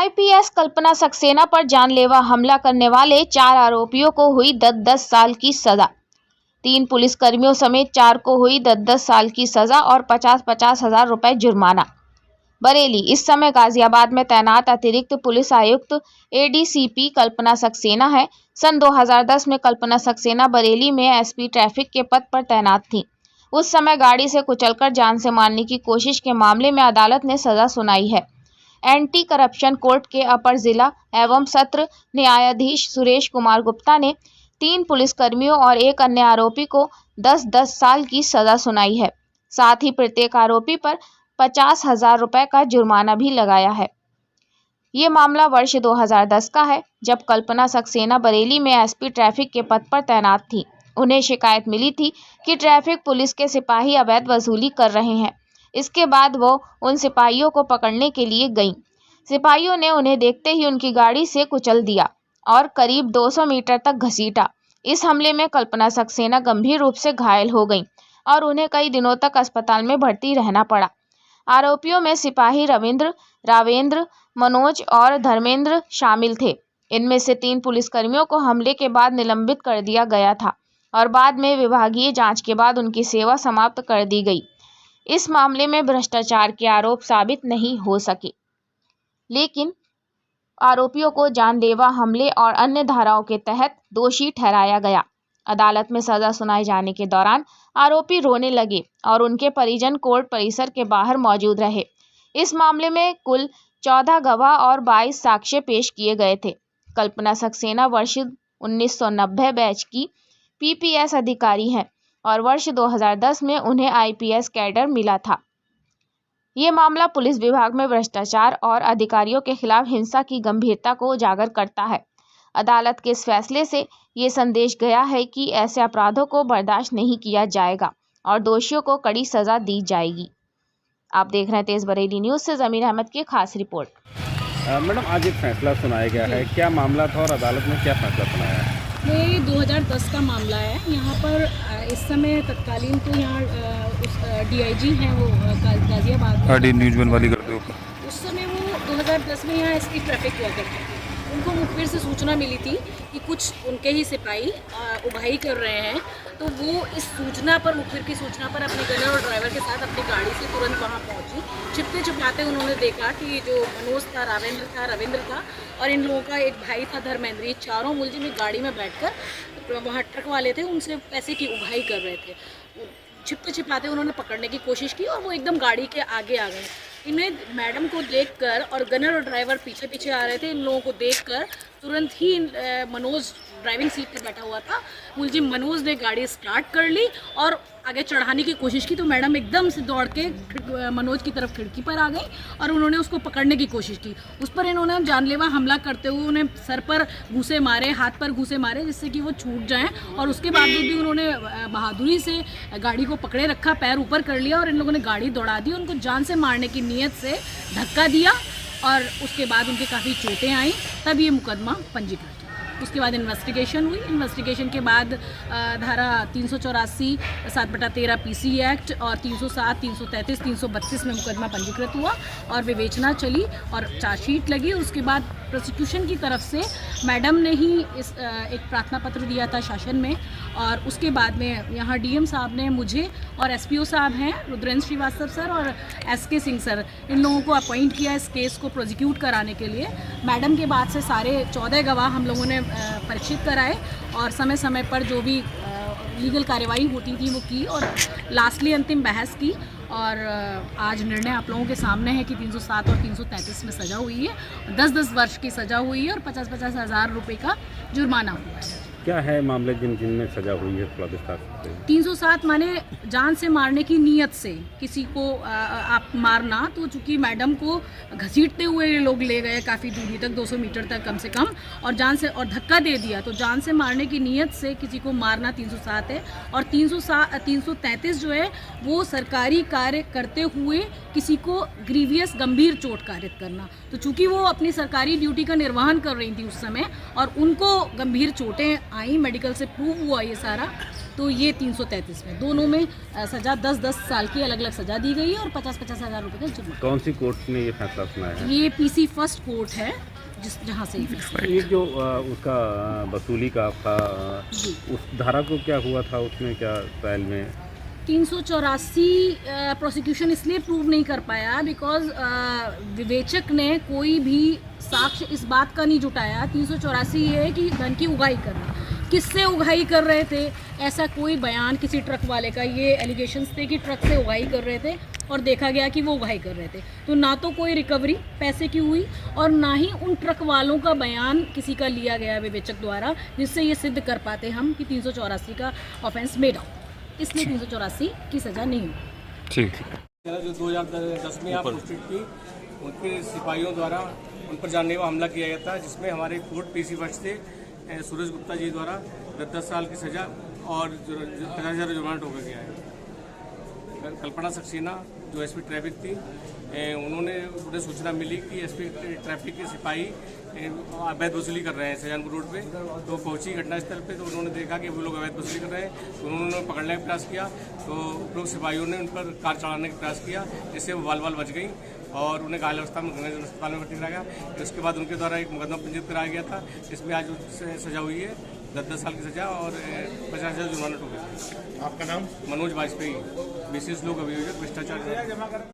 IPS कल्पना सक्सेना पर जानलेवा हमला करने वाले 4 आरोपियों को हुई 10-10 साल की सजा। 3 पुलिसकर्मियों समेत 4 को हुई 10-10 साल की सजा और 50-50 हजार रुपए जुर्माना। बरेली। इस समय गाजियाबाद में तैनात अतिरिक्त पुलिस आयुक्त एडीसीपी कल्पना सक्सेना है। सन 2010 में कल्पना सक्सेना बरेली में एसपी ट्रैफिक के पद पर तैनात थी। उस समय गाड़ी से कुचलकर जान से मारने की कोशिश के मामले में अदालत ने सजा सुनाई है। एंटी करप्शन कोर्ट के अपर जिला एवं सत्र न्यायाधीश सुरेश कुमार गुप्ता ने 3 पुलिसकर्मियों और एक अन्य आरोपी को 10-10 साल की सजा सुनाई है। साथ ही प्रत्येक आरोपी पर 50,000 रुपए का जुर्माना भी लगाया है। ये मामला वर्ष 2010 का है, जब कल्पना सक्सेना बरेली में एसपी ट्रैफिक के पद पर तैनात थी। उन्हें शिकायत मिली थी कि ट्रैफिक पुलिस के सिपाही अवैध वसूली कर रहे हैं। इसके बाद वो उन सिपाहियों को पकड़ने के लिए गईं। सिपाहियों ने उन्हें देखते ही उनकी गाड़ी से कुचल दिया और करीब 200 मीटर तक घसीटा। इस हमले में कल्पना सक्सेना गंभीर रूप से घायल हो गईं और उन्हें कई दिनों तक अस्पताल में भर्ती रहना पड़ा। आरोपियों में सिपाही रविंद्र, रावेंद्र, मनोज और धर्मेंद्र शामिल थे। इनमें से 3 पुलिसकर्मियों को हमले के बाद निलंबित कर दिया गया था और बाद में विभागीय जांच के बाद उनकी सेवा समाप्त कर दी गई। इस मामले में भ्रष्टाचार के आरोप साबित नहीं हो सके, लेकिन आरोपियों को जानलेवा हमले और अन्य धाराओं के तहत दोषी ठहराया गया। अदालत में सजा सुनाए जाने के दौरान आरोपी रोने लगे और उनके परिजन कोर्ट परिसर के बाहर मौजूद रहे। इस मामले में कुल 14 गवाह और 22 साक्ष्य पेश किए गए थे। कल्पना सक्सेना वर्ष 1990 बैच की पीपीएस अधिकारी हैं और वर्ष 2010 में उन्हें आईपीएस कैडर मिला था। ये मामला पुलिस विभाग में भ्रष्टाचार और अधिकारियों के खिलाफ हिंसा की गंभीरता को उजागर करता है। अदालत के इस फैसले से ये संदेश गया है कि ऐसे अपराधों को बर्दाश्त नहीं किया जाएगा और दोषियों को कड़ी सजा दी जाएगी। आप देख रहे हैं तेज बरेली न्यूज़ से जमीर अहमद की खास रिपोर्ट। मैडम, आज एक फैसला सुनाया गया है, क्या मामला था और अदालत ने क्या फैसला सुनाया है? ये 2010 का मामला है। यहाँ पर इस समय तत्कालीन तो यहाँ डीआईजी हैं वो गाजियाबाद न्यूज़ वन वाली करते हो। उस समय वो 2010 में यहाँ एसपी ट्रैफिक हुआ करते थे। उनको मुखबिर से सूचना मिली थी कि कुछ उनके ही सिपाही उभाई कर रहे हैं, तो वो इस सूचना पर, मुखबिर की सूचना पर अपने गनर और ड्राइवर के साथ अपनी गाड़ी से तुरंत वहाँ पहुँची। छिपते छिपाते उन्होंने देखा कि जो मनोज था, रविंद्र था और इन लोगों का एक भाई था धर्मेंद्र, ये चारों मुलजिम एक गाड़ी में बैठकर वहाँ ट्रक वाले थे उनसे पैसे की उभाई कर रहे थे। छिपते छिपाते उन्होंने पकड़ने की कोशिश की और वो एकदम गाड़ी के आगे आ गए। इन्हें मैडम को देखकर और गनर और ड्राइवर पीछे पीछे आ रहे थे। इन लोगों को देखकर तुरंत ही मनोज ड्राइविंग सीट पे बैठा हुआ था, मुलजिम मनोज ने गाड़ी स्टार्ट कर ली और आगे चढ़ाने की कोशिश की, तो मैडम एकदम से दौड़ के मनोज की तरफ खिड़की पर आ गई और उन्होंने उसको पकड़ने की कोशिश की। उस पर इन्होंने जानलेवा हमला करते हुए उन्हें सर पर घूंसे मारे, हाथ पर घूंसे मारे, जिससे कि वो छूट जाएं और उसके बावजूद भी उन्होंने बहादुरी से गाड़ी को पकड़े रखा, पैर ऊपर कर लिया और इन लोगों ने गाड़ी दौड़ा दी। उनको जान से मारने की नीयत से धक्का दिया और उसके बाद उनकी काफ़ी चोटें आईं, तब ये मुकदमा पंजीकृत। उसके बाद इन्वेस्टिगेशन हुई। इन्वेस्टिगेशन के बाद धारा 384 7/13 पीसी एक्ट और 307, 333, 332 में मुकदमा पंजीकृत हुआ और विवेचना चली और चार्जशीट लगी। उसके बाद प्रोसिक्यूशन की तरफ से मैडम ने ही एक प्रार्थना पत्र दिया था शासन में और उसके बाद में यहाँ डीएम साहब ने मुझे और एसपीओ साहब हैं रुद्रेंद्र श्रीवास्तव सर और एसके सिंह सर, इन लोगों को अपॉइंट किया इस केस को प्रोसिक्यूट कराने के लिए। मैडम के बाद से सारे 14 गवाह हम लोगों ने परीक्षित कराए और समय समय पर जो भी लीगल कार्यवाही होती थी वो की और लास्टली अंतिम बहस की और आज निर्णय आप लोगों के सामने है कि 307 और 333 में सज़ा हुई है, 10-10 वर्ष की सज़ा हुई है और 50-50 हज़ार रुपये का जुर्माना हुआ है। क्या है मामले जिनमें सजा हुई है, थोड़ा विस्तार से? 307 माने जान से मारने की नीयत से किसी को आप मारना, तो चूंकि मैडम को घसीटते हुए ये लोग ले गए काफ़ी दूरी तक, 200 मीटर तक कम से कम, और जान से और धक्का दे दिया, तो जान से मारने की नीयत से किसी को मारना 307 है। और 333 जो है वो सरकारी कार्य करते हुए किसी को ग्रीवियस गंभीर चोट कारित करना। तो चूंकि वो अपनी सरकारी ड्यूटी का निर्वहन कर रही थी उस समय और उनको गंभीर चोटें आई, मेडिकल से प्रूव हुआ ये सारा, तो ये 333 में दोनों में सज़ा 10-10 साल की अलग अलग सज़ा दी गई है और 50-50 हज़ार रुपये का जुर्माना। कौन सी कोर्ट ने ये फैसला सुनाया है? ये पीसी फर्स्ट कोर्ट है जहाँ से ये फैसला। ये जो उसका वसूली का आपका जी। उस धारा को क्या हुआ था उसमें, क्या ट्रायल में 384 प्रोसिक्यूशन इसलिए प्रूव नहीं कर पाया बिकॉज विवेचक ने कोई भी साक्ष्य इस बात का नहीं जुटाया। 384 ये है कि धन की उगाही करना, किससे उगाही कर रहे थे ऐसा कोई बयान किसी ट्रक वाले का, ये एलिगेशंस थे कि ट्रक से उगाही कर रहे थे और देखा गया कि वो उगाही कर रहे थे, तो ना तो कोई रिकवरी पैसे की हुई और ना ही उन ट्रक वालों का बयान किसी का लिया गया विवेचक द्वारा जिससे ये सिद्ध कर पाते हम कि 384 का ऑफेंस मेड आउट, इसलिए 384 की सज़ा नहीं हुई। ठीक। जो 2010 में आप पोस्टेड थी, उनके सिपाहियों द्वारा उन पर जानलेवा हमला किया गया था, जिसमें हमारे कोर्ट पीसी फर्स्ट से सूरज गुप्ता जी द्वारा 10 साल की सज़ा और 50,000 जुर्माना ठोका गया है। कल्पना सक्सेना जो एसपी ट्रैफिक थी, उन्हें सूचना मिली कि एसपी ट्रैफिक के सिपाही अवैध वसूली कर रहे हैं सजानपुर रोड पे, तो पहुंची घटनास्थल पे, तो उन्होंने देखा कि वो लोग अवैध वसूली कर रहे हैं, तो उन्होंने पकड़ने का प्रयास किया, तो उपरोक्त सिपाहियों ने उन पर कार चढ़ाने का प्रयास किया, जिससे वो बाल बच गई और उन्हें घायल अवस्था में गंगाजल अस्पताल में भर्ती कराया गया। उसके बाद उनके द्वारा एक मुकदमा पंजीकृत कराया गया था, जिसमें आज सजा हुई है 10 साल की सजा और 50,000 जुर्माना ठोका। आपका नाम? मनोज वाजपेयी, विशेष लोक अभियोजक भ्रष्टाचार।